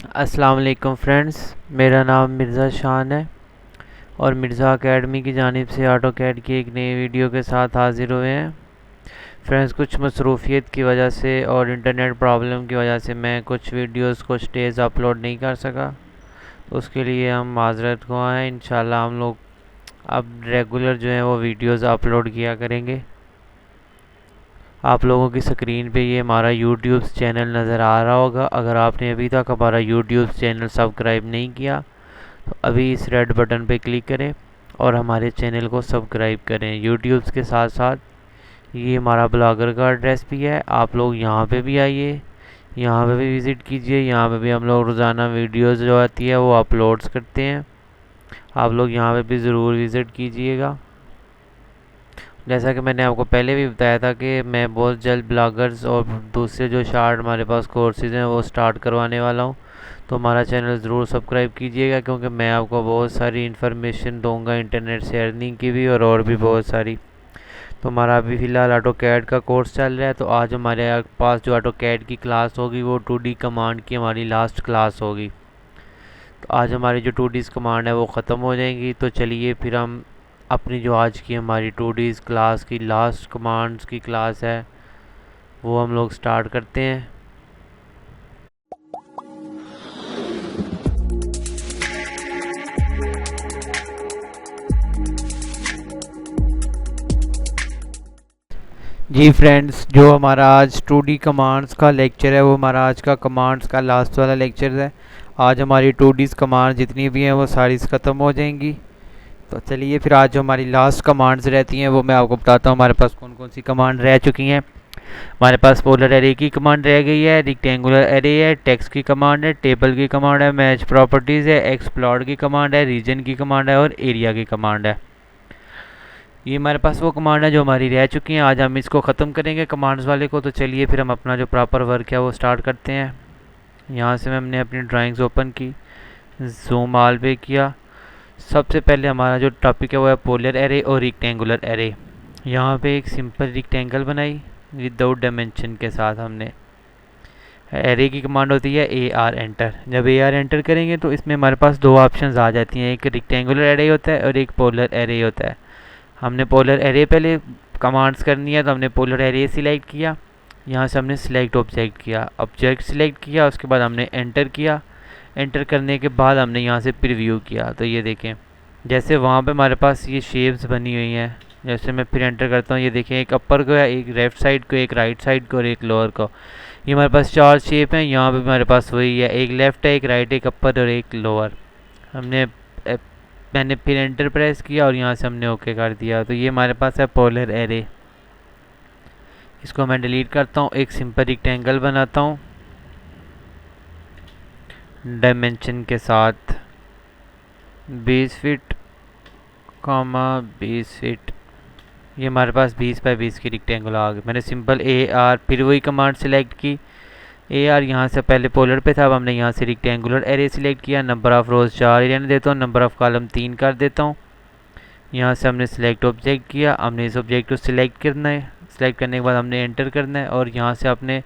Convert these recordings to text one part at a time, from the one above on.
अस्सलाम वालेकुम फ्रेंड्स, मेरा नाम मिर्ज़ा शान है और मिर्ज़ा एकेडमी की जानिब से ऑटो कैड की एक नई वीडियो के साथ हाज़िर हुए हैं। फ्रेंड्स, कुछ मसरूफ़ियत की वजह से और इंटरनेट प्रॉब्लम की वजह से मैं कुछ वीडियोस कुछ डेज़ अपलोड नहीं कर सका, तो उसके लिए हम माज़रत ख़्वाह हैं। इंशाल्लाह हम लोग अब रेगुलर जो है वो वीडियोस अपलोड किया करेंगे। आप लोगों की स्क्रीन पे ये हमारा यूट्यूब चैनल नज़र आ रहा होगा। अगर आपने अभी तक हमारा यूट्यूब चैनल सब्सक्राइब नहीं किया तो अभी इस रेड बटन पे क्लिक करें और हमारे चैनल को सब्सक्राइब करें। यूट्यूब के साथ साथ ये हमारा ब्लॉगर का एड्रेस भी है, आप लोग यहाँ पे भी आइए, यहाँ पे भी विज़िट कीजिए। यहाँ पे भी हम लोग रोज़ाना वीडियोज़ जो आती है वो अपलोड्स करते हैं, आप लोग यहाँ पे भी ज़रूर विज़िट कीजिएगा। जैसा कि मैंने आपको पहले भी बताया था कि मैं बहुत जल्द ब्लॉगर्स और दूसरे जो शार्ट हमारे पास कोर्सेज़ हैं वो स्टार्ट करवाने वाला हूँ, तो हमारा चैनल ज़रूर सब्सक्राइब कीजिएगा, क्योंकि मैं आपको बहुत सारी इन्फॉर्मेशन दूंगा इंटरनेट से अर्निंग की भी और भी बहुत सारी। तो हमारा अभी फ़िलहाल ऑटो कैड का कोर्स चल रहा है, तो आज हमारे पास जो ऑटो कैड की क्लास होगी वो 2D कमांड की हमारी लास्ट क्लास होगी। तो आज हमारी जो 2D कमांड है वो ख़त्म हो जाएंगी। तो चलिए फिर हम अपनी जो आज की हमारी 2D क्लास की लास्ट कमांड्स की क्लास है वो हम लोग स्टार्ट करते हैं। जी फ्रेंड्स, जो हमारा आज 2D कमांड्स का लेक्चर है वो हमारा आज का कमांड्स का लास्ट वाला लेक्चर है। आज हमारी 2D कमांड जितनी भी हैं वो सारी ख़त्म हो जाएंगी। तो चलिए फिर आज जो हमारी लास्ट कमांड्स रहती हैं वो मैं आपको बताता हूँ हमारे पास कौन कौन सी कमांड रह चुकी हैं। हमारे पास पोलर एरे की कमांड रह गई है, रेक्टेंगुलर एरे है, टेक्स्ट की कमांड है, टेबल की कमांड है, मैच प्रॉपर्टीज़ है, एक्सप्लॉर की कमांड है, रीजन की कमांड है और एरिया की कमांड है। ये हमारे पास वो कमांड है जो हमारी रह चुकी हैं। आज हम इसको ख़त्म करेंगे कमांड्स वाले को। तो चलिए फिर हम अपना जो प्रॉपर वर्क है वो स्टार्ट करते हैं। यहाँ से हमने अपनी ड्राइंग्स ओपन की, जूम ऑल पे किया। सबसे पहले हमारा जो टॉपिक है वो है पोलर एरे और रेक्टेंगुलर एरे। यहाँ पे एक सिंपल रेक्टेंगल बनाई विदाउट डायमेंशन के साथ। हमने एरे की कमांड होती है AR एंटर। जब AR एंटर करेंगे तो इसमें हमारे पास दो ऑप्शंस आ जाती हैं, एक रेक्टेंगुलर एरे होता है और एक पोलर एरे होता है। हमने पोलर एरे पहले कमांड्स करनी है, तो हमने पोलर एरे सिलेक्ट किया। यहाँ से हमने सिलेक्ट ऑब्जेक्ट किया, ऑब्जेक्ट सिलेक्ट किया, उसके बाद हमने एंटर किया। एंटर करने के बाद हमने यहाँ से प्रीव्यू किया। तो ये देखें, जैसे वहाँ पे हमारे पास ये शेप्स बनी हुई हैं। जैसे मैं फिर एंटर करता हूँ, ये देखें, एक अपर को, एक लेफ़्ट साइड को, एक राइट साइड को और एक लोअर को। ये हमारे पास चार शेप हैं। यहाँ पे हमारे पास वही है, एक लेफ़्ट है, एक राइट, एक अपर और एक लोअर। मैंने फिर एंटर प्रेस किया और यहाँ से हमने ओके कर दिया। तो ये हमारे पास है पोलर एरे। इसको मैं डिलीट करता हूँ, एक सिंपल रेक्टेंगल बनाता हूँ डायमेंशन के साथ 20 फीट, 20 फीट। ये हमारे पास 20 बाई 20 की रेक्टेंगल आ गई। मैंने सिंपल AR फिर वही कमांड सेलेक्ट की। AR यहाँ से पहले पोलर पे था, अब हमने यहाँ से रेक्टेंगुलर एरे सिलेक्ट किया। नंबर ऑफ़ रोज़ 4 रहने देता हूँ, नंबर ऑफ़ कॉलम 3 कर देता हूँ। यहाँ से हमने सिलेक्ट ऑब्जेक्ट किया। हमने इस ऑब्जेक्ट को सिलेक्ट करना है, सिलेक्ट करने के बाद हमने एंटर करना है और यहाँ से आपने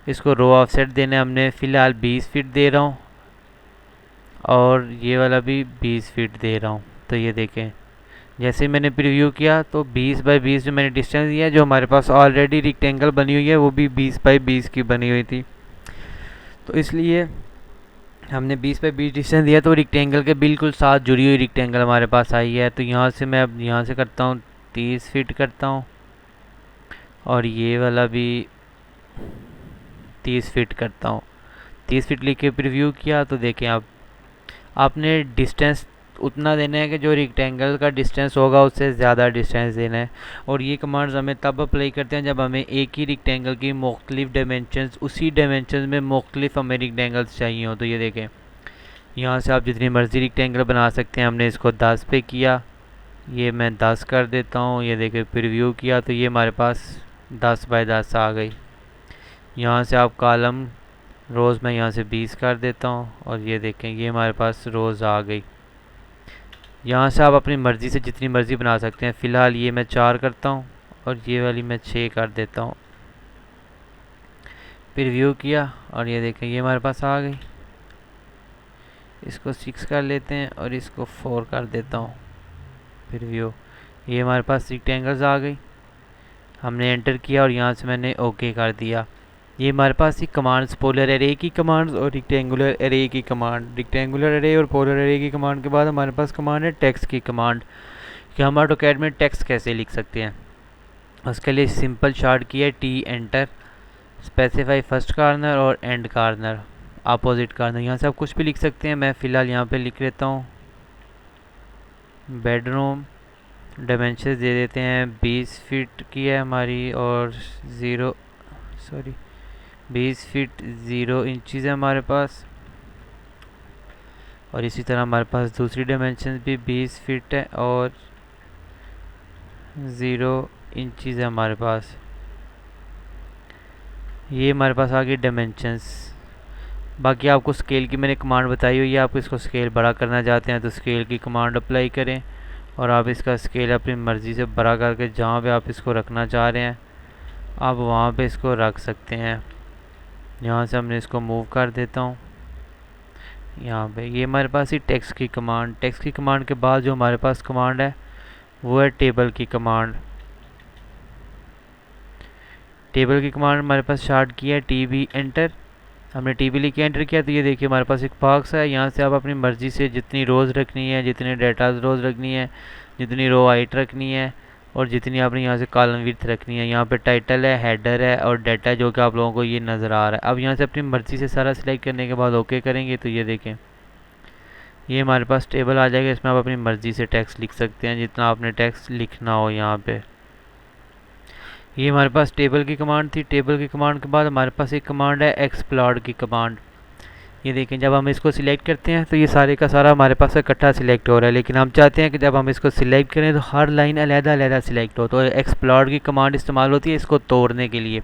इसको रो ऑफसेट देना है। हमने फ़िलहाल 20 फीट दे रहा हूँ और ये वाला भी 20 फीट दे रहा हूँ। तो ये देखें, जैसे मैंने प्रीव्यू किया तो 20 बाई 20 जो मैंने डिस्टेंस दिया, जो हमारे पास ऑलरेडी रेक्टेंगल बनी हुई है वो भी 20 बाई 20 की बनी हुई थी, तो इसलिए हमने 20 बाई 20 डिस्टेंस दिया। तो रेक्टेंगल के बिल्कुल साथ जुड़ी हुई रेक्टेंगल हमारे पास आई है। तो यहाँ से मैं अब यहाँ से करता हूँ 30 फीट करता हूँ और ये वाला भी 30 फीट करता हूँ। 30 फीट लिख के प्रीव्यू किया तो देखें आप, आपने डिस्टेंस उतना देना है कि जो रेक्टेंगल का डिस्टेंस होगा उससे ज़्यादा डिस्टेंस देना है। और ये कमांड्स हमें तब अप्लाई करते हैं जब हमें एक ही रेक्टेंगल की मुख्तलिफ डायमेंशंस, उसी डायमेंशंस में मुख्तलिफ हमें रेक्टेंगल्स चाहिए हो। तो ये देखें, यहाँ से आप जितनी मर्ज़ी रेक्टेंगल बना सकते हैं। हमने इसको 10 पे किया, ये मैं 10 कर देता हूँ। ये देखें, प्रीव्यू किया तो ये हमारे पास 10 बाई 10 आ गई। यहाँ से आप कॉलम रोज़ मैं यहाँ से 20 कर देता हूँ और ये देखें, ये हमारे पास रोज़ आ गई। यहाँ से आप अपनी मर्ज़ी से जितनी मर्ज़ी बना सकते हैं। फ़िलहाल ये मैं 4 करता हूँ और ये वाली मैं 6 कर देता हूँ। प्रीव्यू किया और ये देखें, ये हमारे पास आ गई। इसको 6 कर लेते हैं और इसको 4 कर देता हूँ। फिर व्यू, ये हमारे पास रेक्टेंगल्स आ गई, हमने एंटर किया और यहाँ से मैंने ओके कर दिया। ये हमारे पास ही कमांड्स, पोलर एरे की कमांड्स और रेक्टेंगुलर एरे की कमांड। रेक्टेंगुलर एरे और पोलर एरे की कमांड के बाद हमारे पास कमांड है टेक्स्ट की कमांड, कि हम ऑटोकैड में टेक्स्ट कैसे लिख सकते हैं। उसके लिए सिंपल शार्ट की है T enter, specify first corner और एंड कॉर्नर, अपोजिट कॉर्नर। यहाँ से आप कुछ भी लिख सकते हैं, मैं फ़िलहाल यहाँ पे लिख लेता हूँ बेडरूम। डायमेंशन दे देते हैं 20 फीट की है हमारी, और 20 फीट 0 इंचज़ है हमारे पास। और इसी तरह हमारे पास दूसरी डायमेंशन भी 20 फीट है और 0 इंचज़ है हमारे पास। ये हमारे पास आ गई डायमेंशंस। बाकी आपको स्केल की मैंने कमांड बताई हुई है, आप इसको स्केल बड़ा करना चाहते हैं तो स्केल की कमांड अप्लाई करें और आप इसका स्केल अपनी मर्ज़ी से बड़ा करके जहाँ पे आप इसको रखना चाह रहे हैं आप वहाँ पे इसको रख सकते हैं। यहाँ से हमने इसको मूव कर देता हूँ यहाँ पे। ये हमारे पास ही टेक्स्ट की कमांड। टेक्स्ट की कमांड के बाद जो हमारे पास कमांड है वो है टेबल की कमांड। टेबल की कमांड हमारे पास शार्ट की है टी बी एंटर। हमने टी बी लिख के एंटर किया तो ये देखिए हमारे पास एक बॉक्स है। यहाँ से आप अपनी मर्ज़ी से जितनी रोज़ रखनी है, जितने डेटा रोज़ रखनी है, जितनी रो हाइट रखनी है और जितनी आपने यहाँ से कॉलम विड्थ रखनी है। यहाँ पे टाइटल है, हेडर है और डाटा जो कि आप लोगों को ये नज़र आ रहा है। अब यहाँ से अपनी मर्ज़ी से सारा सिलेक्ट करने के बाद ओके करेंगे तो ये देखें ये हमारे पास टेबल आ जाएगा। इसमें आप अपनी मर्ज़ी से टेक्स्ट लिख सकते हैं जितना आपने टेक्स्ट लिखना हो। यहाँ पे ये हमारे पास टेबल की कमांड थी। टेबल की कमांड के बाद हमारे पास एक कमांड है एक्सप्लोर की कमांड। ये देखें जब हम इसको सिलेक्ट करते हैं तो ये सारे का सारा हमारे पास इकट्ठा सिलेक्ट हो रहा है, लेकिन हम चाहते हैं कि जब हम इसको सिलेक्ट करें तो हर लाइन अलग अलग सिलेक्ट हो। तो एक्सप्लोर की कमांड इस्तेमाल होती है इसको तोड़ने के लिए।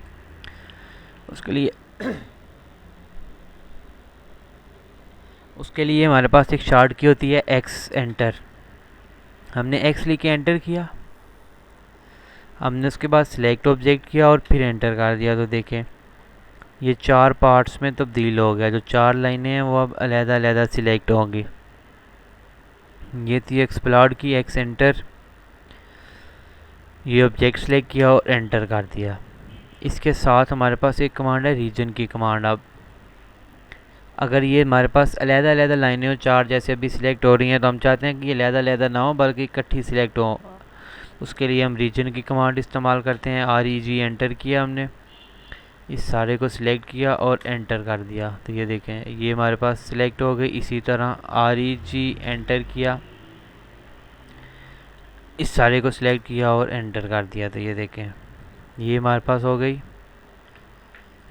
उसके लिए हमारे पास एक शार्ट की होती है एक्स एंटर। हमने एक्स लिख के एंटर किया, हमने उसके बाद सिलेक्ट ऑब्जेक्ट किया और फिर एंटर कर दिया तो देखें ये 4 पार्ट्स में तब्दील हो गया। जो 4 लाइनें हैं वो अब अलग-अलग सिलेक्ट होंगी। ये थी एक्सप्लोर की एक्स एंटर। ये ऑब्जेक्ट सिलेक्ट किया और एंटर कर दिया। इसके साथ हमारे पास एक कमांड है रीजन की कमांड। अब अगर ये हमारे पास अलग-अलग लाइनें हो 4 जैसे अभी सिलेक्ट हो रही हैं तो हम चाहते हैं कि ये अलग-अलग ना हो बल्कि इकट्ठी सिलेक्ट हो। उसके लिए हम रीजन की कमांड इस्तेमाल करते हैं। REG एंटर किया हमने, इस सारे को सिलेक्ट किया और एंटर कर दिया तो ये देखें ये हमारे पास सिलेक्ट हो गई। इसी तरह REG एंटर किया, इस सारे को सिलेक्ट किया और एंटर कर दिया तो ये देखें ये हमारे पास हो गई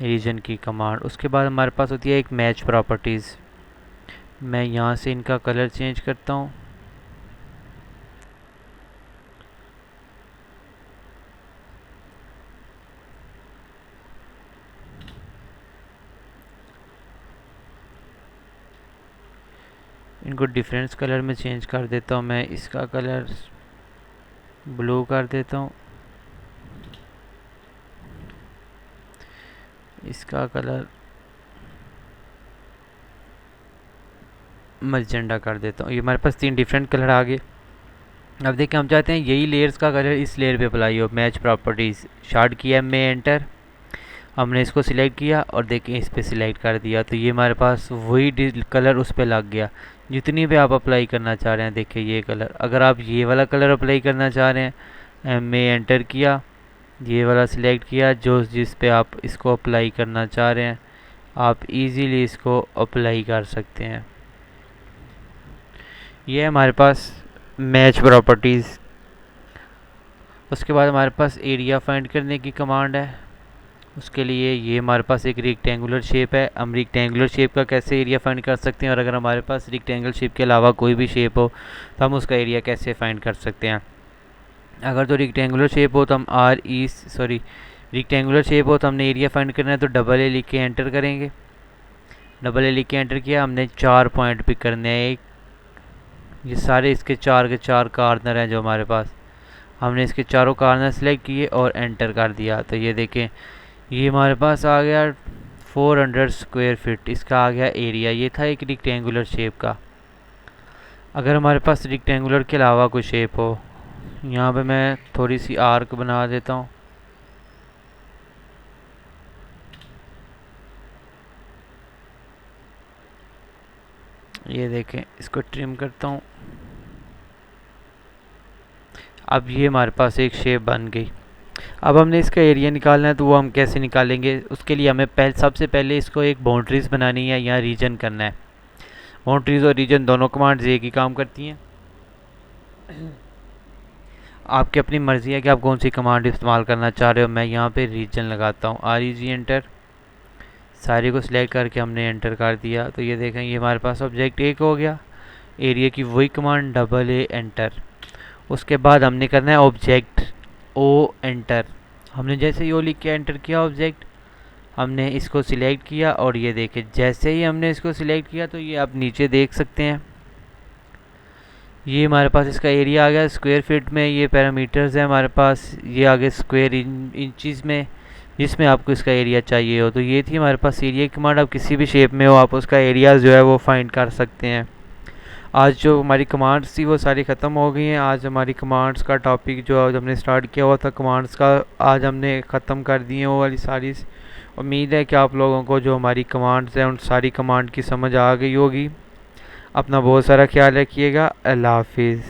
रीजन की कमांड। उसके बाद हमारे पास होती है एक मैच प्रॉपर्टीज़। मैं यहाँ से इनका कलर चेंज करता हूँ। इनको डिफरेंस कलर में चेंज कर देता हूँ। मैं इसका कलर ब्लू कर देता हूँ, इसका कलर मजेंडा कर देता हूँ। ये हमारे पास 3 डिफरेंट कलर आ गए। अब देखिए हम चाहते हैं यही लेयर्स का कलर इस लेयर पे अप्लाई हो। मैच प्रॉपर्टीज़ शार्ट किया में एंटर, हमने इसको सिलेक्ट किया और देखिए इस पर सिलेक्ट कर दिया तो ये हमारे पास वही कलर उस पर लग गया जितनी भी आप अप्लाई करना चाह रहे हैं। देखिए ये कलर, अगर आप ये वाला कलर अप्लाई करना चाह रहे हैं में एंटर किया, ये वाला सिलेक्ट किया, जो जिस पे आप इसको अप्लाई करना चाह रहे हैं आप इजीली इसको अप्लाई कर सकते हैं। ये हमारे पास मैच प्रॉपर्टीज़। उसके बाद हमारे पास एरिया फाइंड करने की कमांड है। उसके लिए ये हमारे पास एक रेक्टेंगुलर शेप है। हम रेक्टेंगुलर शेप का कैसे एरिया फाइंड कर सकते हैं, और अगर हमारे पास रेक्टेंगल शेप के अलावा कोई भी शेप हो तो हम उसका एरिया कैसे फाइंड कर सकते हैं। अगर तो रेक्टेंगुलर शेप हो तो हम रेक्टेंगुलर शेप हो तो हमने एरिया फाइंड करना है तो डबल ए लिख के एंटर करेंगे। डबल ए लिख के एंटर किया, हमने 4 पॉइंट पिक करने हैं। एक ये सारे इसके 4 के 4 कॉर्नर हैं जो हमारे पास, हमने इसके चारों कॉर्नर सेलेक्ट किए और एंटर कर दिया तो ये देखें ये हमारे पास आ गया 400 स्क्वायर फीट इसका आ गया एरिया। ये था एक रिक्टेंगुलर शेप का। अगर हमारे पास रिक्टेंगुलर के अलावा कोई शेप हो, यहाँ पे मैं थोड़ी सी आर्क बना देता हूँ। ये देखें, इसको ट्रिम करता हूँ। अब ये हमारे पास एक शेप बन गई। अब हमने इसका एरिया निकालना है, तो वो हम कैसे निकालेंगे? उसके लिए हमें सबसे पहले इसको एक बाउंड्रीज बनानी है या रीजन करना है। बाउंड्रीज और रीजन दोनों कमांड्स एक ही काम करती हैं। आपकी अपनी मर्ज़ी है कि आप कौन सी कमांड इस्तेमाल करना चाह रहे हो। मैं यहाँ पे रीजन लगाता हूँ, REG एंटर। सारे को सिलेक्ट करके हमने एंटर कर दिया, तो ये देखें ये हमारे पास ऑब्जेक्ट एक हो गया। एरिया की वही कमांड AA एंटर। उसके बाद हमने करना है ऑब्जेक्ट O एंटर। हमने जैसे यो लिख के एंटर किया ऑब्जेक्ट, हमने इसको सिलेक्ट किया और ये देखें जैसे ही हमने इसको सिलेक्ट किया तो ये आप नीचे देख सकते हैं, ये हमारे पास इसका एरिया आ गया स्क्वायर फीट में। ये पैरामीटर्स है हमारे पास, ये आगे स्क्वायर इंचज़ में, जिसमें आपको इसका एरिया चाहिए हो। तो ये थी हमारे पास एरिया की कमांड। आप किसी भी शेप में हो आप उसका एरिया जो है वो फाइंड कर सकते हैं। आज जो हमारी कमांड्स थी वो सारी ख़त्म हो गई हैं। आज हमारी कमांड्स का टॉपिक जो आज हमने स्टार्ट किया हुआ था कमांड्स का, आज हमने ख़त्म कर दिए वो वाली सारी। उम्मीद है कि आप लोगों को जो हमारी कमांड्स हैं उन सारी कमांड की समझ आ गई होगी। अपना बहुत सारा ख्याल रखिएगा। अल्लाह हाफिज़।